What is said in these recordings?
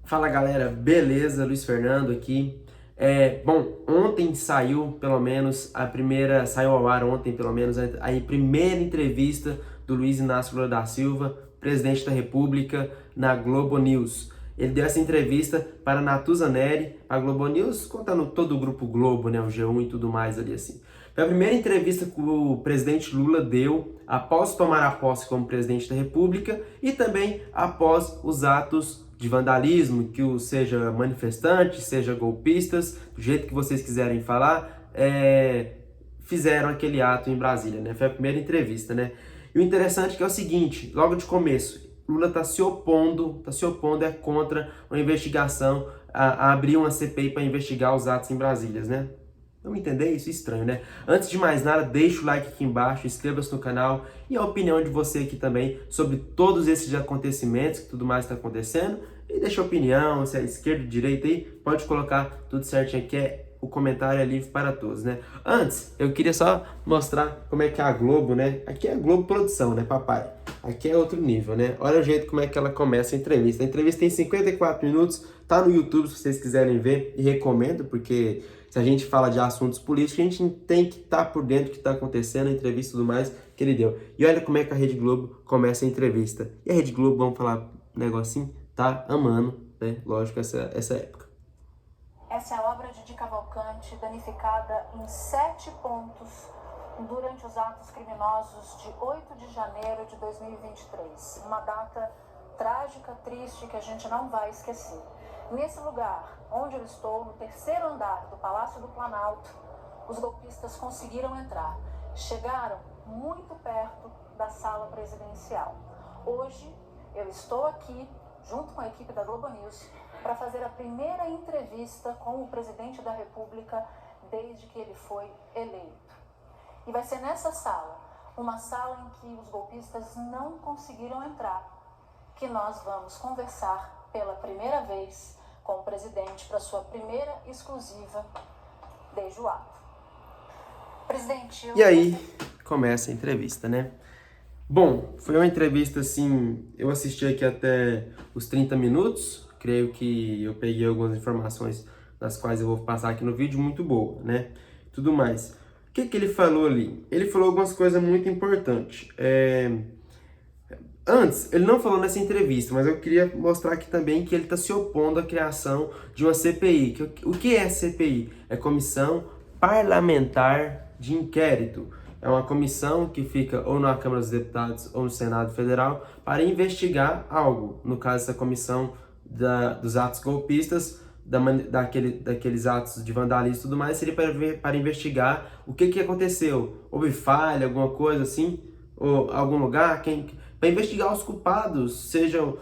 Fala galera, beleza? Luiz Fernando aqui. Bom, ontem saiu pelo menos saiu ao ar ontem pelo menos a primeira entrevista do Luiz Inácio Lula da Silva, presidente da República, na Globo News. Ele deu essa entrevista para a Natuza Neri, a Globo News, contando todo o grupo Globo, né, o G1 e tudo mais ali assim. Foi a primeira entrevista que o presidente Lula deu após tomar a posse como presidente da República e também após os atos de vandalismo, seja manifestantes, seja golpistas, do jeito que vocês quiserem falar, fizeram aquele ato em Brasília, né? Foi a primeira entrevista, né? E o interessante é que é o seguinte, logo de começo, Lula está se opondo, é contra uma investigação, a abrir uma CPI para investigar os atos em Brasília, né? Vamos entender isso? Estranho, né? Antes de mais nada, deixa o like aqui embaixo, inscreva-se no canal e a opinião de você aqui também sobre todos esses acontecimentos, que tudo mais está acontecendo. E deixa a opinião, se é esquerda, direita aí, pode colocar tudo certinho aqui, o comentário é livre para todos, né? Antes, eu queria só mostrar como é que é a Globo, né? Aqui é a Globo Produção, né, papai? Aqui é outro nível, né? Olha o jeito como é que ela começa a entrevista. A entrevista tem 54 minutos, tá no YouTube se vocês quiserem ver, e recomendo, porque se a gente fala de assuntos políticos, a gente tem que estar por dentro do que está acontecendo, a entrevista e tudo mais que ele deu. E olha como é que a Rede Globo começa a entrevista. E a Rede Globo, vamos falar um negocinho, tá amando, né? Lógico, essa época. Essa é a obra de Di Cavalcanti, danificada em 7 pontos durante os atos criminosos de 8 de janeiro de 2023. Uma data trágica, triste, que a gente não vai esquecer. Nesse lugar, onde eu estou, no terceiro andar do Palácio do Planalto, os golpistas conseguiram entrar. Chegaram muito perto da sala presidencial. Hoje, eu estou aqui, junto com a equipe da Globo News, para fazer a primeira entrevista com o presidente da República desde que ele foi eleito. E vai ser nessa sala, uma sala em que os golpistas não conseguiram entrar, que nós vamos conversar pela primeira vez com o presidente para sua primeira exclusiva desde o ato. Presidente, E aí começa a entrevista, né? Bom, foi uma entrevista assim, eu assisti aqui até os 30 minutos, creio que eu peguei algumas informações das quais eu vou passar aqui no vídeo, muito boa, né? Tudo mais. O que ele falou ali? Ele falou algumas coisas muito importantes. Antes, ele não falou nessa entrevista, mas eu queria mostrar aqui também que ele está se opondo à criação de uma CPI. O que é CPI? É Comissão Parlamentar de Inquérito. É uma comissão que fica ou na Câmara dos Deputados ou no Senado Federal para investigar algo. No caso, essa comissão dos atos golpistas, daqueles atos de vandalismo e tudo mais, seria para investigar o que aconteceu. Houve falha, alguma coisa assim, ou algum lugar, para investigar os culpados, sejam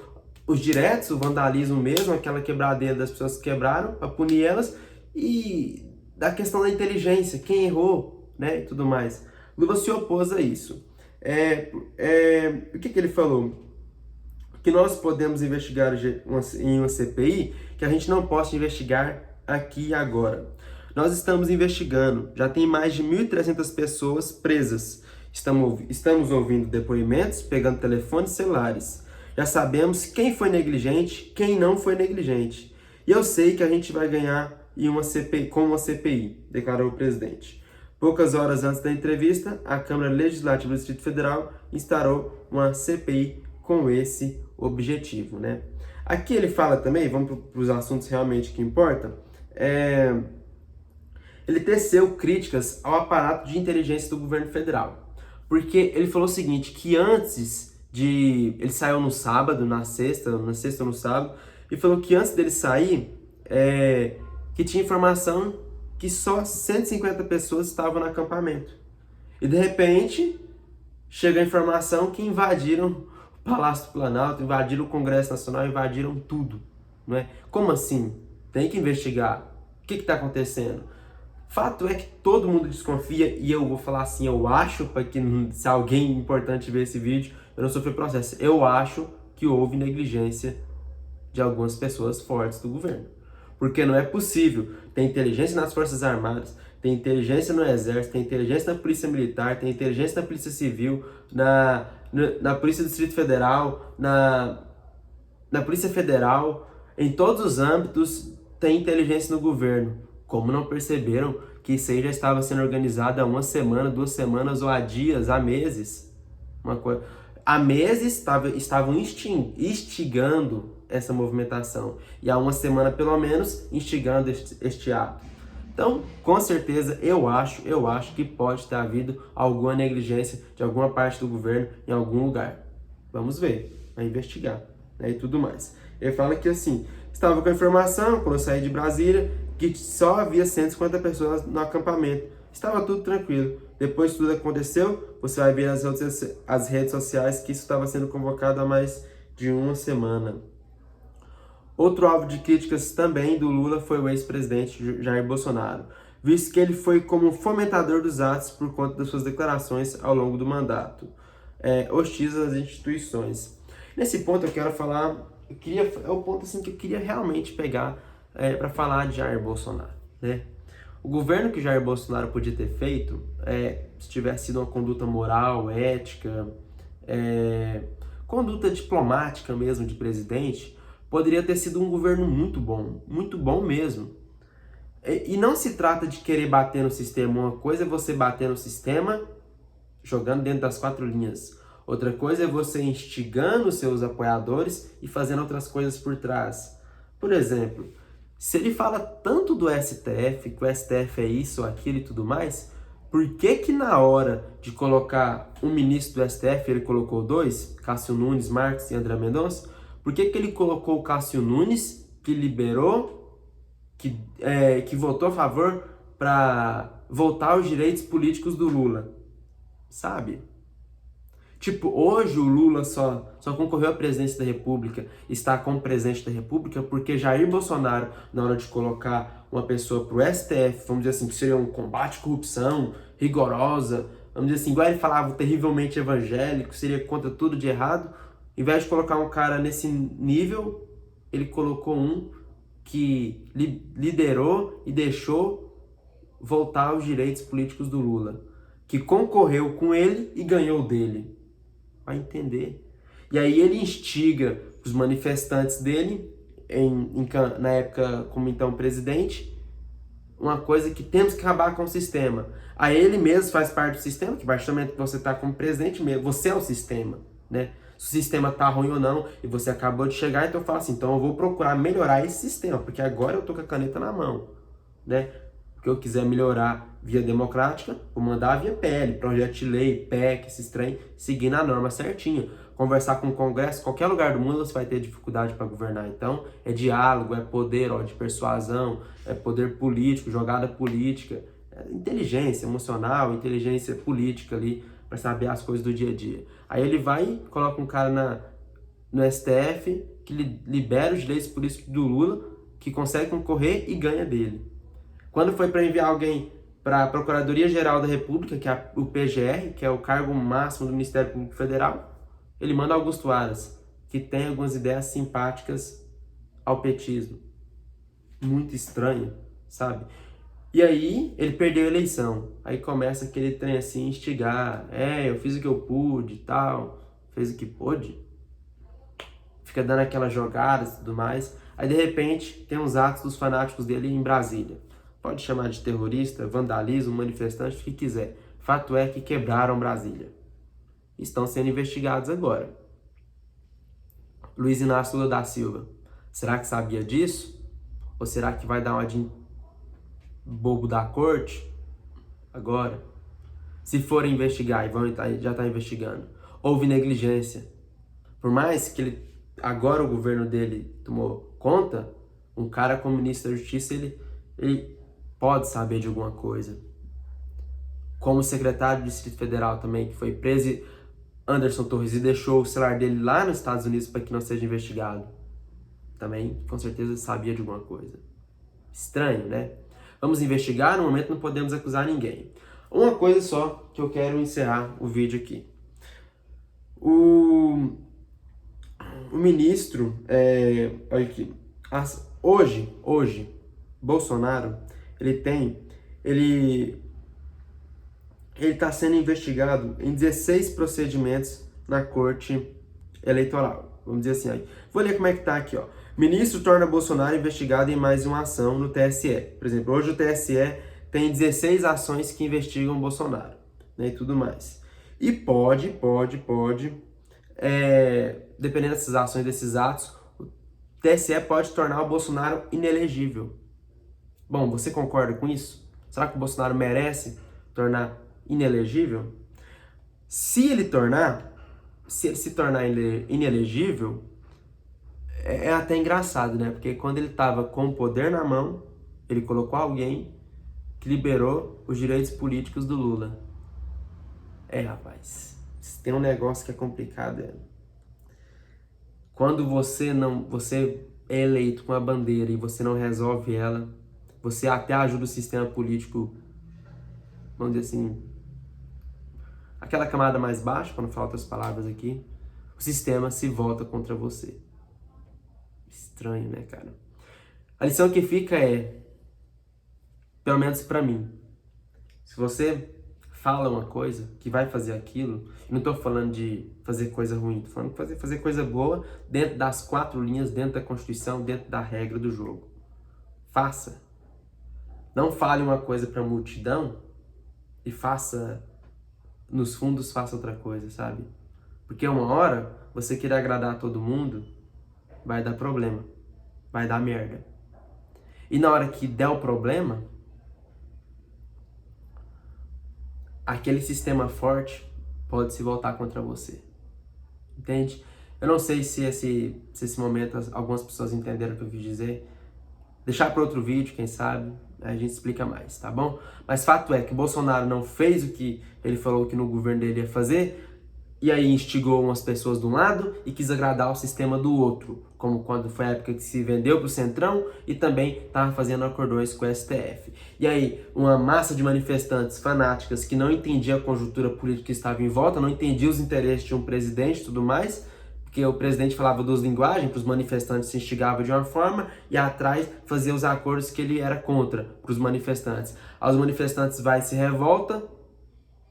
os diretos, o vandalismo mesmo, aquela quebradeira das pessoas que quebraram, para punir elas, e da questão da inteligência, quem errou, né, e tudo mais. Lula se opôs a isso. O que ele falou? Que nós podemos investigar em uma CPI, que a gente não possa investigar aqui e agora. Nós estamos investigando, já tem mais de 1.300 pessoas presas. Estamos ouvindo depoimentos, pegando telefones celulares. Já sabemos quem foi negligente, quem não foi negligente. E eu sei que a gente vai ganhar com uma CPI, declarou o presidente. Poucas horas antes da entrevista, a Câmara Legislativa do Distrito Federal instaurou uma CPI com esse objetivo, né? Aqui ele fala também, vamos para os assuntos realmente que importam, ele teceu críticas ao aparato de inteligência do governo federal. Porque ele falou o seguinte, que ele saiu no sábado, na sexta ou no sábado, e falou que antes dele sair, que tinha informação que só 150 pessoas estavam no acampamento. E de repente, chega a informação que invadiram o Palácio do Planalto, invadiram o Congresso Nacional, invadiram tudo. Não é? Como assim? Tem que investigar. O que está acontecendo? Fato é que todo mundo desconfia, e eu vou falar assim, eu acho, para que se alguém importante ver esse vídeo, eu não sofri processo. Eu acho que houve negligência de algumas pessoas fortes do governo. Porque não é possível. Tem inteligência nas Forças Armadas, tem inteligência no Exército, tem inteligência na Polícia Militar, tem inteligência na Polícia Civil, na Polícia do Distrito Federal, na Polícia Federal, Em todos os âmbitos tem inteligência no governo. Como não perceberam que isso aí já estava sendo organizado há uma semana, 2 semanas, ou há dias, há meses? Há meses estavam instigando essa movimentação. E há uma semana, pelo menos, instigando este ato. Então, com certeza, eu acho que pode ter havido alguma negligência de alguma parte do governo em algum lugar. Vamos ver, vai investigar, né, e tudo mais. Ele fala que assim, estava com a informação, quando eu saí de Brasília, que só havia 150 pessoas no acampamento. Estava tudo tranquilo. Depois que tudo aconteceu, você vai ver as redes sociais que isso estava sendo convocado há mais de uma semana. Outro alvo de críticas também do Lula foi o ex-presidente Jair Bolsonaro, visto que ele foi como fomentador dos atos por conta das suas declarações ao longo do mandato. Hostiliza as instituições. Nesse ponto eu quero falar, é o ponto assim, que eu queria realmente pegar para falar de Jair Bolsonaro, né? O governo que Jair Bolsonaro podia ter feito, se tivesse sido uma conduta moral, ética, conduta diplomática mesmo de presidente, poderia ter sido um governo muito bom mesmo. E não se trata de querer bater no sistema. Uma coisa é você bater no sistema jogando dentro das 4 linhas. Outra coisa é você instigando seus apoiadores e fazendo outras coisas por trás. Por exemplo, se ele fala tanto do STF, que o STF é isso, aquilo e tudo mais, por que na hora de colocar um ministro do STF, ele colocou 2, Cássio Nunes Marques e André Mendonça, por que ele colocou o Cássio Nunes, que liberou, que votou a favor para voltar aos direitos políticos do Lula? Sabe? Tipo, hoje o Lula só concorreu à presidência da República, está como presidente da República, porque Jair Bolsonaro, na hora de colocar uma pessoa pro STF, vamos dizer assim, que seria um combate à corrupção rigorosa, vamos dizer assim, igual ele falava, terrivelmente evangélico, seria contra tudo de errado, ao invés de colocar um cara nesse nível, ele colocou um que liderou e deixou voltar aos direitos políticos do Lula, que concorreu com ele e ganhou dele. Vai entender. E aí ele instiga os manifestantes dele, na época como então presidente, uma coisa que temos que acabar com o sistema. Aí ele mesmo faz parte do sistema, que a partir do momento que você está como presidente mesmo, você é o sistema, né? Se o sistema tá ruim ou não, e você acabou de chegar, então fala assim, então eu vou procurar melhorar esse sistema, porque agora eu tô com a caneta na mão, né? Porque eu quiser melhorar via democrática, vou mandar via PL, projeto de lei, PEC, esses trem, seguindo a norma certinha. Conversar com o Congresso, qualquer lugar do mundo você vai ter dificuldade para governar. Então, é diálogo, é poder de persuasão, é poder político, jogada política, inteligência emocional, inteligência política ali, para saber as coisas do dia a dia. Aí ele vai, coloca um cara no STF, que libera os direitos políticos do Lula, que consegue concorrer e ganha dele. Quando foi para enviar alguém para a Procuradoria-Geral da República, que é o PGR, que é o cargo máximo do Ministério Público Federal, ele manda Augusto Aras, que tem algumas ideias simpáticas ao petismo. Muito estranho, sabe? E aí, ele perdeu a eleição. Aí começa aquele trem assim, instigar. Eu fiz o que eu pude e tal. Fez o que pôde. Fica dando aquelas jogadas e tudo mais. Aí, de repente, tem uns atos dos fanáticos dele em Brasília. Pode chamar de terrorista, vandalismo, manifestante, o que quiser. Fato é que quebraram Brasília. Estão sendo investigados agora. Luiz Inácio Lula da Silva. Será que sabia disso? Ou será que vai dar uma de bobo da corte? Agora. Se forem investigar, e já está investigando, houve negligência. Por mais que agora o governo dele tomou conta, um cara como ministro da Justiça, ele pode saber de alguma coisa. Como o secretário do Distrito Federal também, que foi preso, Anderson Torres, e deixou o celular dele lá nos Estados Unidos para que não seja investigado. Também, com certeza, sabia de alguma coisa. Estranho, né? Vamos investigar, no momento não podemos acusar ninguém. Uma coisa só que eu quero encerrar o vídeo aqui. O ministro, olha aqui, hoje, Bolsonaro, ele está sendo investigado em 16 procedimentos na Corte Eleitoral. Vamos dizer assim, aí. Vou ler como é que tá aqui, ó. Ministro torna Bolsonaro investigado em mais uma ação no TSE. Por exemplo, hoje o TSE tem 16 ações que investigam Bolsonaro, né, e tudo mais. E pode, dependendo dessas ações, desses atos, o TSE pode tornar o Bolsonaro inelegível. Bom, você concorda com isso? Será que o Bolsonaro merece tornar inelegível? Se ele se tornar inelegível, é até engraçado, né? Porque quando ele estava com o poder na mão, ele colocou alguém que liberou os direitos políticos do Lula. Rapaz, tem um negócio que é complicado. Quando você é eleito com a bandeira e você não resolve ela, você até ajuda o sistema político, vamos dizer assim, aquela camada mais baixa, para não falar outras palavras aqui, o sistema se volta contra você. Estranho, né, cara? A lição que fica pelo menos pra mim, se você fala uma coisa que vai fazer aquilo, eu não tô falando de fazer coisa ruim, tô falando de fazer coisa boa dentro das 4 linhas, dentro da Constituição, dentro da regra do jogo. Faça. Não fale uma coisa pra multidão e nos fundos faça outra coisa, sabe? Porque uma hora, você querer agradar a todo mundo, vai dar problema, vai dar merda. E na hora que der o problema, aquele sistema forte pode se voltar contra você. Entende? Eu não sei se esse momento algumas pessoas entenderam o que eu quis dizer. Deixar para outro vídeo, quem sabe, a gente explica mais, tá bom? Mas fato é que o Bolsonaro não fez o que ele falou que no governo dele ia fazer, e aí instigou umas pessoas de um lado e quis agradar o sistema do outro, como quando foi a época que se vendeu pro Centrão e também estava fazendo acordões com o STF. E aí, uma massa de manifestantes fanáticas que não entendia a conjuntura política que estava em volta, não entendia os interesses de um presidente e tudo mais, porque o presidente falava 2 linguagens, para os manifestantes se instigava de uma forma e atrás fazia os acordos que ele era contra para os manifestantes. Aí os manifestantes se revolta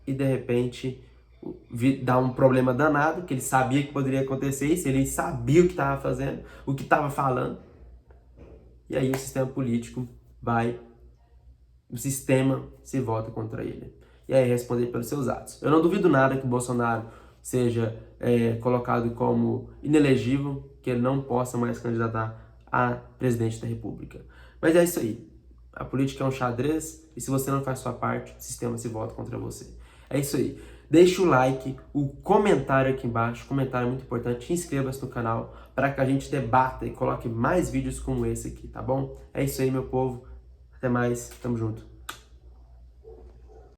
e de repente dá um problema danado, que ele sabia que poderia acontecer isso, ele sabia o que estava fazendo, o que estava falando. E aí o sistema político o sistema se volta contra ele. E aí responder pelos seus atos. Eu não duvido nada que o Bolsonaro seja colocado como inelegível, que ele não possa mais candidatar a presidente da República. Mas é isso aí. A política é um xadrez e se você não faz sua parte, o sistema se volta contra você. É isso aí. Deixa o like, o comentário aqui embaixo, comentário é muito importante, inscreva-se no canal para que a gente debata e coloque mais vídeos como esse aqui, tá bom? É isso aí, meu povo. Até mais, tamo junto.